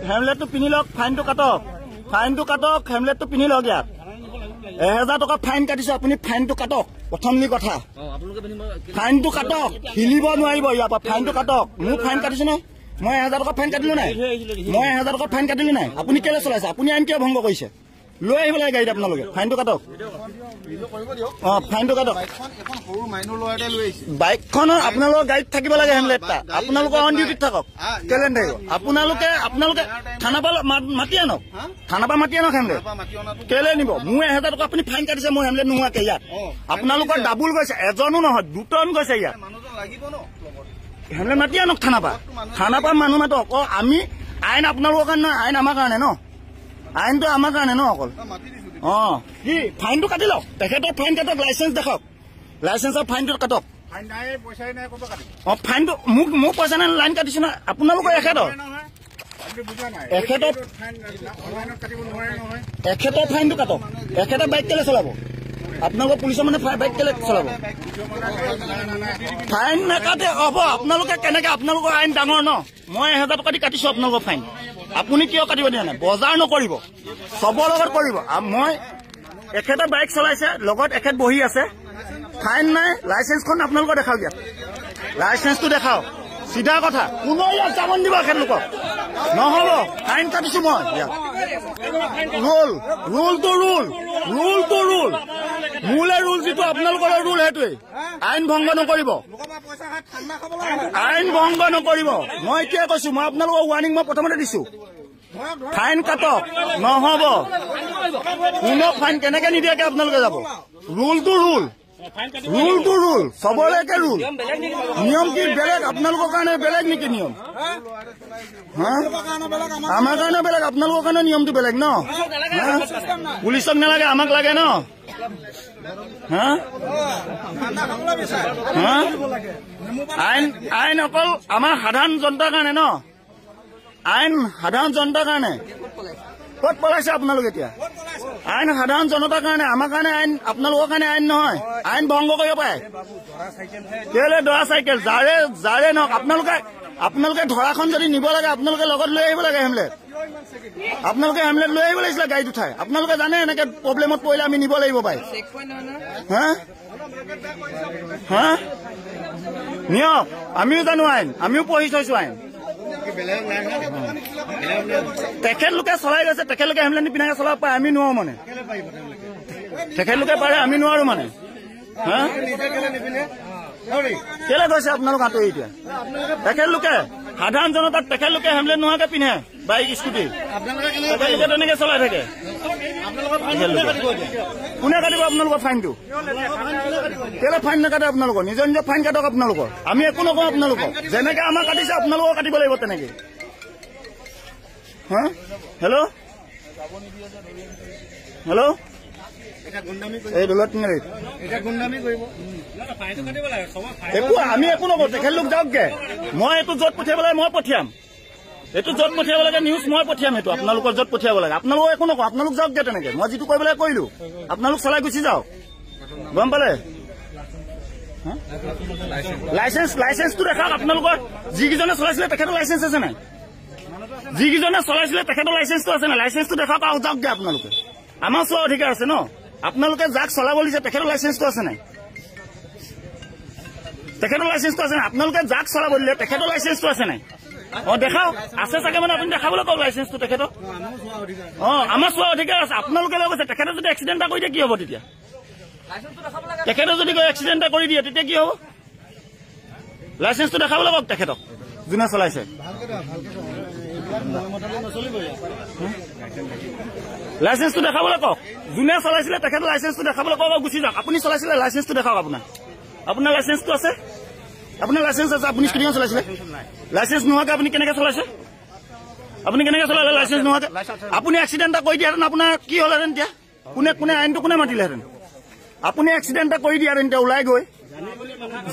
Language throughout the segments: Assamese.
হেমলেটটো পিন্ধি লওক, ফাইনটো কাটক, হেমলেটটো পিন্ধি লওক। ইয়াত 1000 টকা ফাইন কাটিছো, আপুনি ফাইনটো কাটক। প্ৰথম কথা ফাইনটো কাটক, হিলিব নোৱাৰিব ইয়াৰ পৰা। ফাইনটো কাটক। মোৰ ফাইন কাটিছো নে? মই 1000 টকা ফাইন কাটিলো নাই? আপুনি কেলে চলাইছে? আপুনি আইন কিয় ভংগ কৰিছে? লৈ আহিব লাগে গাড়ীত আপোনালোকে। ফাইনটো কাটক। ফাইনটো কাটক। বাইকখনৰ আপোনালোকৰ গাড়ীত থাকিব লাগে হেমলেটটা। আপোনালোকৰ অন ডিউটিত থাকক। কেলে থাকিব? আপোনালোকে থানাৰ পৰা মাতি আনক, হেমলেট কেলে নিব? মোৰ 1000 টকা আপুনি ফাইন কাটিছে, মোৰ হেমলেট নোহোৱাকে। ইয়াত আপোনালোকৰ ডাবুল গৈছে, এজনো নহয় 2টন গৈছে। ইয়াত হেমলেট মাতি আনক থানাৰ পৰা মানুহ মাতক। আমি আইন আপোনালোকৰ কাৰণে, আইন আমাৰ কাৰণে ন, আইনটো আমাৰ কাৰণে ন অকল। কি ফাইনটো কাটি লওক, তেখেতৰ ফাইন কাটক, লাইচেন্স দেখাওক, লাইচেন্সৰ ফাইনটো কাটক। ফাইনটো মোক পইচা নাই, লাইন কাটিছো না। আপোনালোকৰ এখেতৰ ফাইনটো কাটক। এখেতে বাইক কেলে চলাব? আপোনালোকৰ পুলিচৰ মানে বাইক কেলে চলাব? ফাইন নাকাটে হ'ব। আপোনালোকে কেনেকে? আপোনালোকৰ আইন ডাঙৰ ন। মই 1000 টকা দি কাটিছো আপোনালোকৰ ফাইন। আপুনি কিয় কাটিব দিয়া নাই? বজাৰ নকৰিব, চবৰ লগত কৰিব। মই এখেতে বাইক চলাইছে, লগত এখেত বহি আছে, ফাইন নাই। লাইচেন্সখন আপোনালোকৰ দেখাওক। ইয়াত লাইচেন্সটো দেখাওক, চিধা কথা। কোনো ইয়াত যাব দিব এখেতলোকক, নহ'ব। ফাইন কাটিছো মই। ইয়াত ৰুলটো মোলে ৰুল যিটো আপোনালোকৰ ৰুল সেইটোৱে। আইন ভংগ নকৰিব, মই কিয় কৈছো? মই আপোনালোকৰ ৱাৰ্ণিং মই প্ৰথমতে দিছো। ফাইন কাটক, নহ'ব। কোনো ফাইন কেনেকে নিদিয়াকে আপোনালোকে যাব? ৰুলটো চবৰে একে ৰুল। নিয়ম কি বেলেগ? আপোনালোকৰ কাৰণে বেলেগ নেকি নিয়ম? আমাৰ কাৰণে বেলেগ, আপোনালোকৰ কাৰণে নিয়মটো বেলেগ ন। পুলিচক নালাগে, আমাক লাগে ন। আইন অকল আমাৰ সাধাৰণ জনতাৰ কাৰণে ন। আইন সাধাৰণ জনতাৰ কাৰণে। ক'ত পলাইছে আপোনালোকে এতিয়া? আইন সাধাৰণ জনতাৰ কাৰণে, আমাৰ কাৰণে আইন, আপোনালোকৰ কাৰণে আইন নহয়। আইন ভংগ কৰিব পাৰে। কেলে দৰা চাইকেল যাৰে নহওক, আপোনালোকে ধৰাখন যদি নিব লাগে, আপোনালোকে লগত লৈ আহিব লাগে হেমলেট। আপোনালোকে হেমলেট লৈ আহিব লাগিছিলে গাড়ীত উঠাই। আপোনালোকে জানে এনেকে প্ৰব্লেমত পৰিলে আমি নিব লাগিব পাই। নিয়ক, আমিও জানো আইন, আমিও পঢ়ি থৈছো আইন। তেখেতলোকে চলাই গৈছে, তেখেতলোকে হেমলেট নিপিন্ধাকে চলাব পাৰে, আমি নোৱাৰো মানে। তেখেতলোকে পাৰে, আমি নোৱাৰো মানে। কেলে গৈছে আপোনালোক আঁতৰি? এতিয়া তেখেতলোকে সাধাৰণ জনতাক তেখেতলোকে হেমলেট নোহোৱাকে পিন্ধে বাইক স্কুটি, তেখেতলোকে তেনেকে চলাই থাকে। কোনে কাটিব আপোনালোকৰ ফাইনটো? কেলে ফাইন নাকাটে আপোনালোকৰ? নিজৰ ফাইন কাটক আপোনালোকৰ। আমি একো নকওঁ আপোনালোকক। যেনেকে আমাক কাটিছে আপোনালোকক কাটিব লাগিব তেনেকে। হেল্ল' এই দলত আমি একো নকৰো। তেখেতলোক যাওকগে। মই এইটো য'ত পঠিয়াব লাগে মই পঠিয়াম। এইটো য'ত পঠিয়াব লাগে নিউজ মই পঠিয়াম। এইটো আপোনালোকৰ য'ত পঠিয়াব লাগে। আপোনালোকক একো নকওঁ, আপোনালোক যাওকগে তেনেকে। মই যিটো কৰিব লাগে কৰিলো, আপোনালোক চলাই গুচি যাওক। গম পালে? লাইচেন্সটো দেখাওক আপোনালোকৰ। যিকেইজনে চলাইছিলে তেখেতৰ লাইচেন্স আছে নাই? যিকেইজনে চলাইছিলে তেখেতৰ লাইচেন্সটো আছে নাই? লাইচেন্সটো দেখাওক আৰু যাওকগে আপোনালোকে। আমাৰ চোৱা অধিকাৰ আছে ন। আপোনালোকে যাক চলাব দিছে তেখেতৰ লাইচেন্সটো আছে নাই? আপোনালোকে যাক চলাব দিলে তেখেতৰ লাইচেন্সটো আছে নাই? দেখাওক। আছে চাগে মানে আপুনি দেখাবলৈ কওক লাইচেন্সটো তেখেতৰ। আমাৰ চোৱা অধিকাৰ আছে। আপোনালোকে লৈ গৈছে। তেখেতে যদি এক্সিডেণ্ট এটা কৰি দিয়ে কি হ'ব তেতিয়া? তেখেতে যদি এক্সিডেণ্ট এটা কৰি দিয়ে তেতিয়া কি হ'ব? লাইচেন্সটো দেখাবলৈ কওক তেখেতক, যোনে চলাইছে। লাইচেন্সটো দেখাবলৈ কওক। যোনে চলাইছিলে তেখেতৰ লাইচেন্সটো দেখাবলৈ কওক, গুচি যাওক। আপুনি চলাইছিলে, লাইচেন্সটো দেখাওক। আপোনাৰ লাইচেন্সটো আছে? আপোনাৰ লাইচেন্স আছে? আপুনি স্কুটিখন চলাইছিলে? লাইচেন্স নোহোৱাকে আপুনি কেনেকে চলাইছে? আপুনি কেনেকে চলালে লাইচেন্স নোহোৱাকে? আপুনি এক্সিডেণ্ট এটা কৰি দিয়াহেঁতেন আপোনাৰ কি হ'লহেঁতেন এতিয়া? কোনে আইনটো কোনে মাতিলেহেঁতেন? আপুনি এক্সিডেণ্ট এটা কৰি দিয়াহেঁতেন এতিয়া ওলাই গৈ।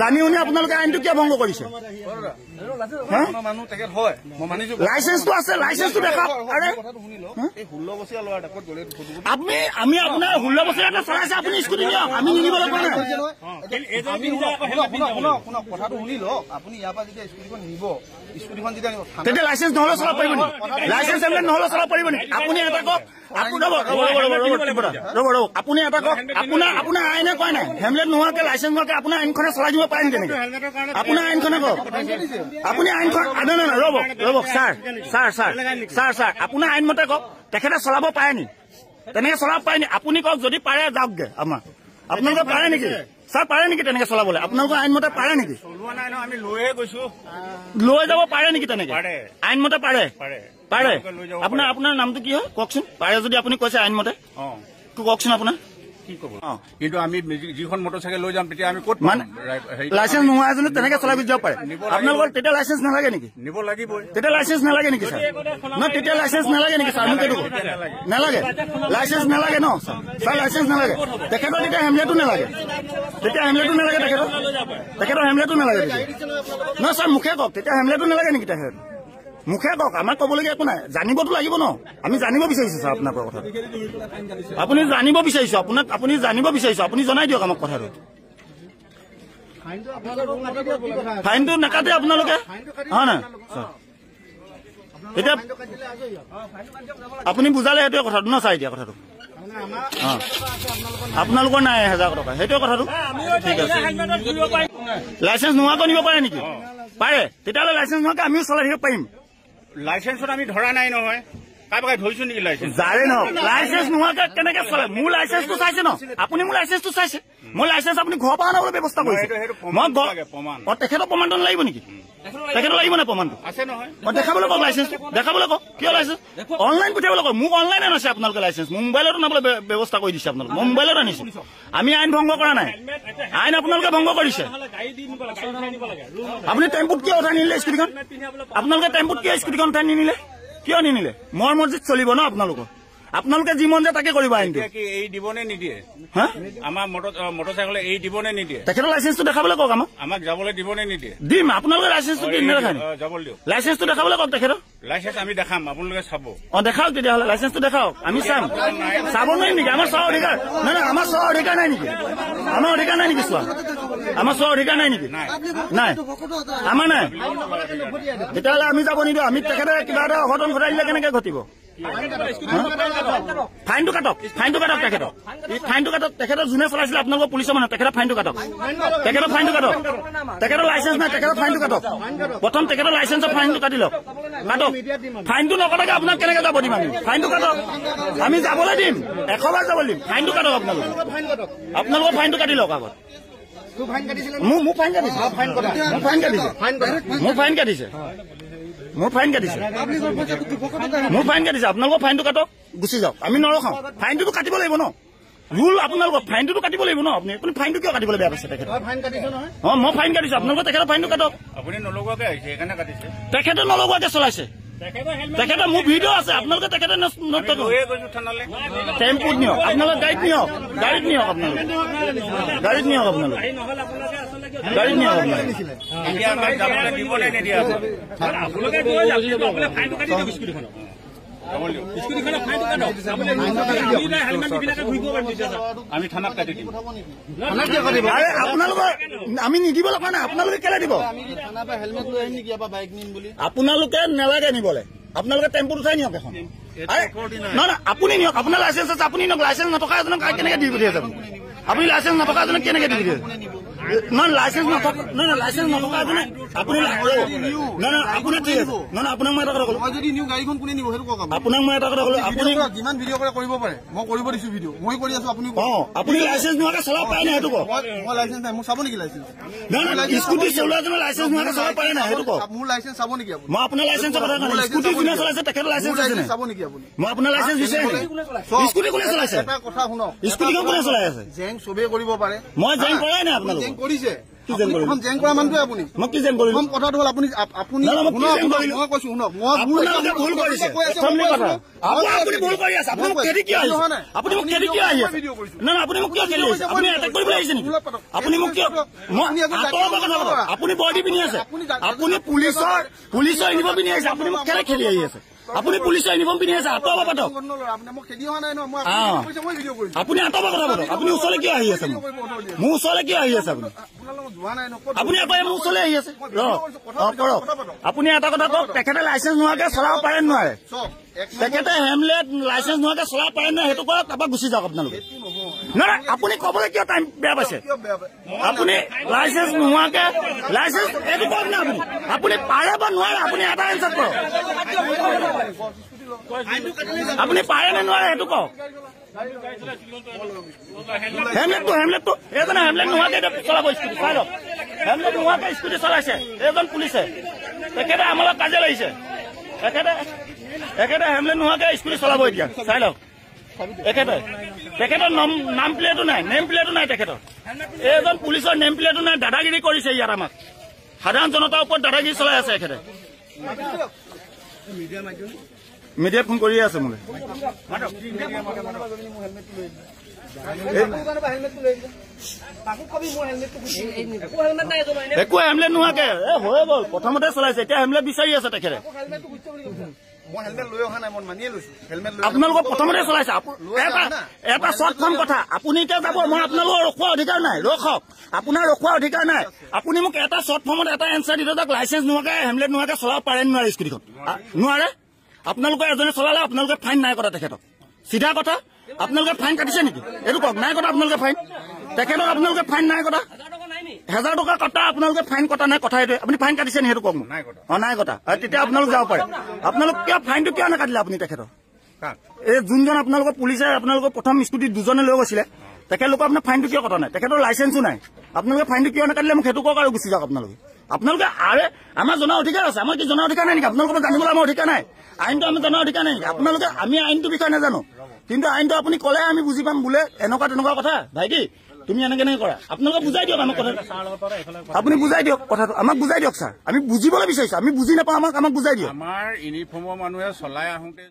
জানি শুনি আপোনালোকে আইনটো কিয় ভংগ কৰিছে? লাইচেন্সটো আছে, লাইচেন্সটো দেখাওক। আমি আপোনাৰ 16 বছৰীয়া এটা চলাইছে, আপুনি স্কুটি নিয়ক। আমি নিদিবলৈ কোৱা নাই। কথাটো শুনি লওক। আপুনি ইয়াৰ পৰা যেতিয়া স্কুটিখন নিব তেতিয়া লাইচেন্স নহ'লে চলাব পাৰিব নেকি? লাইচেন্স হেমলেট নহ'লে চলাব পাৰিব নেকি? আপুনি এটা কওক, ৰ'ব আপুনি এটা কওক, আপোনাৰ আইনে কয় নাই হেমলেট নোহোৱাকে লাইচেন্স নোহোৱাকে আপোনাৰ আইনখনে চলাই দিব পাৰে নেকি? আপোনাৰ আইনখনে কওক, আপুনি আইনখন ৰ'ব ছাৰ আপোনাৰ আইন মতে কওক, তেখেতে চলাব পাৰে নি? তেনেকে চলাব পাৰে নি? আপুনি কওক, যদি পাৰে যাওকগে। আপোনালোকে পাৰে নেকি ছাৰ? পাৰে নেকি তেনেকে চলাবলৈ? আপোনালোকৰ আইনমতে পাৰে নেকি? লৈ যাব পাৰে নেকি তেনেকে? আইনমতে পাৰে। আপোনাৰ নামটো কি হয় কওকচোন? পাৰে যদি আপুনি কৈছে আইনমতে কওকচোন আপোনাৰ কি ক'ব। কিন্তু আমি যিখন মটৰচাইকেল লৈ যাম তেতিয়া আমি ক'ত মানে লাইচেন্স নোহোৱা এজনে তেনেকে চলাই যাব পাৰে? আপোনালোকৰ তেতিয়া লাইচেন্স নালাগে নেকি? নিব লাগিবই। তেতিয়া লাইচেন্স নালাগে নেকি ছাৰ? ন তেতিয়া লাইচেন্স নালাগে নেকি ছাৰ? মোক এইটো নালাগে, লাইচেন্স নালাগে ন ছাৰ? লাইচেন্স নালাগে তেখেতৰ, তেতিয়া হেমলেটো নালাগে, তেখেতৰ হেমলেটো নালাগে নহয় ছাৰ? মুখে কওক, তেতিয়া হেমলেটো নালাগে নেকি তেখেত? মুখে কওক, আমাক ক'বলগীয়া একো নাই, জানিবতো লাগিব ন। আমি জানিব বিচাৰিছো ছাৰ আপোনাৰ কথা, আপুনি জানিব বিচাৰিছো, আপুনি জানিব বিচাৰিছো, আপুনি জনাই দিয়ক আমাক কথাটো। ফাইনটো নাকাটে আপোনালোকে হয় নাই? এতিয়া আপুনি বুজালে সেইটোৱে কথাটো ন ছাৰ? এতিয়া কথাটো আপোনালোকৰ নাই 1000 টকা, সেইটোৱে কথাটো। ঠিক আছে, লাইচেন্স নোহোৱাকৈ নিব পাৰে নেকি? পাৰে, তেতিয়াহ'লে লাইচেন্স নোহোৱাকৈ আমিও চলাই থাকিব পাৰিম। লাইচেন্সত আমি ধৰা নাই নহয়, কাৰোবাক ধৰিছো নেকি লাইচেন্স? যাৰে নহওক লাইচেন্স নোহোৱাকৈ কেনেকে চলে? মোৰ লাইচেন্সটো চাইছে ন আপুনি? মোৰ লাইচেন্সটো চাইছে, মোৰ লাইচেন্স আপুনি ঘৰৰ পৰা আনিবলৈ ব্যৱস্থা কৰিছে। মই তেখেতৰ প্ৰমাণটো লাগিব নেকি? তেখেতৰ লাগিব নাই প্ৰমাণটো? আছে নহয়, দেখাবলৈ কওক লাইচেন্সটো, দেখাবলৈ কওক। কিয় লাইচেন্স? অনলাইন পঠিয়াবলৈ কওক। মোক অনলাইন আনিছে আপোনালোকে লাইচেন্স, মোৰ মোবাইলত আনিবলৈ ব্যৱস্থা কৰি দিছে আপোনালোকে। মই মোবাইলত আনিছো, আমি আইন ভংগ কৰা নাই, আইন আপোনালোকে ভংগ কৰিছে। আপুনি টেম্পুত কিয় উঠাই নিনিলে স্কুটিখন? আপোনালোকে টেম্পুত কিয় স্কুটিখন উঠাই নিনিলে? কিয় নিনিলে? মোৰ মৰ্জিত চলিব ন আপোনালোকৰ? আপোনালোকে যি মন যায় তাকে কৰিব। আইনটো এই দিবনে নিদিয়ে? হা, আমাৰ মটৰচাইকেল এই দিবনে নিদিয়ে? তেখেতৰ লাইচেন্সটো দেখাবলৈ কওক আমাক যাবলৈ দিবনে নিদিয়ে? দিম, আপোনালোকে লাইচেন্সটো দি নেদেখায়? যাবলৈ দিয়ক, লাইচেন্সটো দেখাবলৈ কওক তেখেতৰ। লাইচেন্স আমি দেখাম, আপোনালোকে চাব। দেখাওক তেতিয়াহ'লে, লাইচেন্সটো দেখাওক, আমি চাম। চাব নোৱাৰিম নেকি? আমাৰ চোৱাৰ অধিকাৰ নাই? আমাৰ চোৱাৰ অধিকাৰ নাই নেকি? আমাৰ অধিকাৰ নাই নেকি চোৱা? আমাৰ চোৱাৰ অধিকাৰ নাই নেকি? নাই, আমাৰ নাই। তেতিয়াহ'লে আমি যাব নিদিওঁ। আমি তেখেতে কিবা এটা অঘটন ঘটাই দিলে কেনেকে ঘটিব? ফাইনটো কাটক, তেখেতৰ ফাইনটো কাটক। তেখেতৰ যোনে চলাইছিলে আপোনালোকৰ পুলিচৰ মানুহ, তেখেতৰ ফাইনটো কাটক, তেখেতৰ লাইচেন্স নাই, তেখেতৰ ফাইনটো কাটক। প্ৰথম তেখেতৰ লাইচেন্সৰ ফাইনটো কাটি লওক, কাটক। ফাইনটো নকটাকে আপোনাক কেনেকে যাব দিম আমি? ফাইনটো কাটক, আমি যাবলৈ দিম, 100 বাৰ যাবলৈ দিম। ফাইনটো কাটক, আপোনালোকৰ ফাইনটো কাটি লওক আগত। মোৰ ফাইন কাটিছে, আপোনালোকৰ ফাইনটো কাটক, গুচি যাওক। আমি নৰখাওঁ, ফাইনটোতো কাটিব লাগিব ন, ৰুল আপোনালোকৰ। ফাইনটোতো কাটিব লাগিব ন। আপুনি ফাইনটো কিয় কাটিবলৈ বেয়া পাইছে? তেখেতে মই ফাইন কাটিছো, আপোনালোকৰ তেখেতৰ ফাইনটো কাটক। আপুনি নলগোৱাকে আহিছে সেইকাৰণে কাটিছে। তেখেতে নলগোৱাকে চলাইছে, তেখেতে মোৰ ভিডিঅ' আছে, আপোনালোকে তেখেতে টেম্পুত নিয়ক, আপোনালোকে গাড়ীত নিয়ক, আপোনালোকে গাড়ীত নিয়ক, আমি থানাত কাটি দিম। আপোনালোকৰ আমি নিদিব লগা নাই, আপোনালোকে কেলে দিব? আপোনালোকে নালাগে নিবলৈ, আপোনালোকে টেম্পুত উঠাই নিয়ক এখন। নহয়, আপুনি নিয়ক, আপোনাৰ লাইচেন্স আছে, আপুনি নিয়ক। লাইচেন্স নথকা এজনক কেনেকে দি পঠিয়াই যাব? আপুনি লাইচেন্স নথকা এজনক কেনেকে দি পঠিয়াই? নহয়, লাইচেন্স নথকা এজনে আপুনি আপুনি ঠিক আছে। নহয়, আপোনাক মই এটা কথা ক'লো, আপোনাক মই এটা কথা ক'লো, আপুনি যিমান ভিডিঅ' কৰে কৰিব পাৰে, মই কৰিব দিছো ভিডিঅ', মই কৰি আছো। আপুনি লাইচেন্স নোহোৱাকে চলাব পাৰে নাই সেইটো কওক। মই লাইচেন্স নাই, মোক চাব নেকি লাইচেন্স? স্কুটি চলোৱাজনৰ লাইচেন্স নোহোৱাকে চলাব পাৰে নাই সেইটো কওক। মোৰ লাইচেন্স চাব নেকি আপুনি? মই আপোনাৰ লাইচেন্সৰ কথা নাই, স্কুটি যোনে চলাইছে তেখেতৰ লাইচেন্স আছে নাই? চাব নেকি আপুনি? মই আপোনাৰ লাইচেন্স বিচাৰি নাই। স্কুটি কোনে চলাইছে? এটা কথা শুনক, স্কুটিখন কোনে চলাই আছে? জেং চবেই কৰিব পাৰে। মই জেং কৰাই নাই। আপোনালোক জেং কৰিছে, কি জেং কৰিলে? জেং কৰা মানুহটোৱে আপুনি। মই কি জেং কৰিলো? কথাটো হ'ল আপুনি মই কৈছো শুনক, আপোনালোকে ভুল কৰিছে। আপুনি ভুল কৰি আছে, আপুনি মোক খেদি কিয় আহিছে? আপুনি মোক খেদি কিয় আহি আছে? নহয়, আপুনি মোক কিয় খেদি আহিছে? আপুনি এটেক কৰিবলৈ আহিছে নেকি? আপুনি মোক কিয়? আপুনি বডি পিন্ধি আছে, আপুনি পুলিচৰ ইউনিফৰ্ম পিন্ধি আহিছে, আপুনি মোক কেলে খেদি আহি আছে? আপুনি পুলিচৰ ইউনিফৰ্ম পিন্ধি আছে, আঁতৰাব পাতক। আপুনি আঁতৰাব কথা পাতক। আপুনি ওচৰলৈ কিয় আহি আছে? মোৰ ওচৰলৈ কিয় আহি আছে? আপুনি আকৌ মোৰ ওচৰলৈ আহি আছে। কৰক। আপুনি এটা কথা কওক, তেখেতে লাইচেন্স নোহোৱাকে চলাব পাৰে নোৱাৰে? তেখেতে হেমলেট লাইচেন্স নোহোৱাকে চলাব পাৰে নহয়, সেইটো কৰক, তাৰপৰা গুচি যাওক আপোনালোকে। নহয়, আপুনি কবলৈ কিয় টাইম বেয়া পাইছে? আপুনি লাইচেন্স নোহোৱাকে লাইচেন্স এইটো কওক না। আপুনি পাৰে বা নোৱাৰে, আপুনি এটা এনচাৰ কৰক। আপুনি পাৰে নে নোৱাৰে সেইটো কওক। হেমলেটটো এইজনে হেমলেট নোহোৱাকে চলাব স্কুটি, চাই লওক। হেমলেট নোহোৱাকে স্কুটি চলাইছে এইজন পুলিচে, তেখেতে আমাৰ লগত কাজিয়া লাগিছে। এখেতে হেমলেট নোহোৱাকে স্কুটি চলাব এতিয়া, চাই লওক। তেখেতৰ নাম প্লেটো নাই, নেম প্লেটো নাই তেখেতৰ। এইজন পুলিচৰ নেম প্লেটো নাই, দাদাগিৰি কৰিছে ইয়াত আমাক। সাধাৰণ জনতাৰ ওপৰত দাদাগিৰি চলাই আছে এখেতে। মিডিয়াই ফোন কৰিয়ে আছে মোলৈ। একো হেমলেট নোহোৱাকে হৈ গ'ল, প্ৰথমতে চলাইছে, এতিয়া হেমলেট বিচাৰি আছে তেখেতে। আপোনালোকক প্ৰথমতে চলাইছে। এটা চৰ্টখন কথা, আপুনি এতিয়া যাব, মই আপোনালোকৰ ৰখোৱাৰ অধিকাৰ নাই। ৰখক, আপোনাৰ ৰখোৱাৰ অধিকাৰ নাই। আপুনি মোক এটা চৰ্ট ফৰ্মত এটা এনচাৰ দি দিয়ক, লাইচেন্স নোহোৱাকে হেমলেট নোহোৱাকে চলাব পাৰে নোৱাৰে স্কুটিখন? নোৱাৰে। আপোনালোকে এজনে চলালে আপোনালোকে ফাইন নাই কটা তেখেতক। চিধা কথা, আপোনালোকে ফাইন কাটিছে নেকি? এইটো কওক, নাই কটা আপোনালোকে ফাইন? তেখেতক আপোনালোকে ফাইন নাই কটা? 1000 টকা কটা আপোনালোকে ফাইন কটা নাই, কথা এইটোৱে। আপুনি ফাইন কাটিছে নি সেইটো কওক মোক। নাই কটা, তেতিয়া আপোনালোক যাব পাৰে। আপোনালোক কিয় ফাইনটো কিয় নাকাটিলে আপুনি তেখেতৰ? এই যোনজন আপোনালোকৰ পুলিচে আপোনালোকৰ প্ৰথম স্কুটি দুজনে লৈ গৈছিলে, তেখেতলোকৰ আপোনাৰ ফাইনটো কিয় কটা নাই? তেখেতৰ লাইচেন্সো নাই, আপোনালোকে ফাইনটো কিয় নাকাটিলে মোক সেইটো কওক আৰু গুচি যাওক আপোনালোকে। আৰে আমাৰ জনাৰ অধিকাৰ আছে, আমাৰ কি জনাৰ অধিকাৰ নাই নেকি? আপোনালোকৰ জানিবলৈ আমাৰ অধিকাৰ নাই? আইনটো আমি জনাৰ অধিকাৰ নাই নেকি? আপোনালোকে আমি আইনটোৰ বিষয়ে নাজানো, কিন্তু আইনটো আপুনি ক'লে আমি বুজি পাম বোলে এনেকুৱা তেনেকুৱা কথা। ভাইটি তুমি এনেকে কৰা, আপোনালোকে বুজাই দিয়ক আমাক কথাটো। আপুনি বুজাই দিয়ক কথাটো, আমাক বুজাই দিয়ক ছাৰ। আমি বুজিবলৈ বিচাৰিছো, আমি বুজি নাপাওঁ, আমাক বুজাই দিয়ক। আমাৰ ইউনিফৰ্মৰ মানুহে চলাই আহোঁতে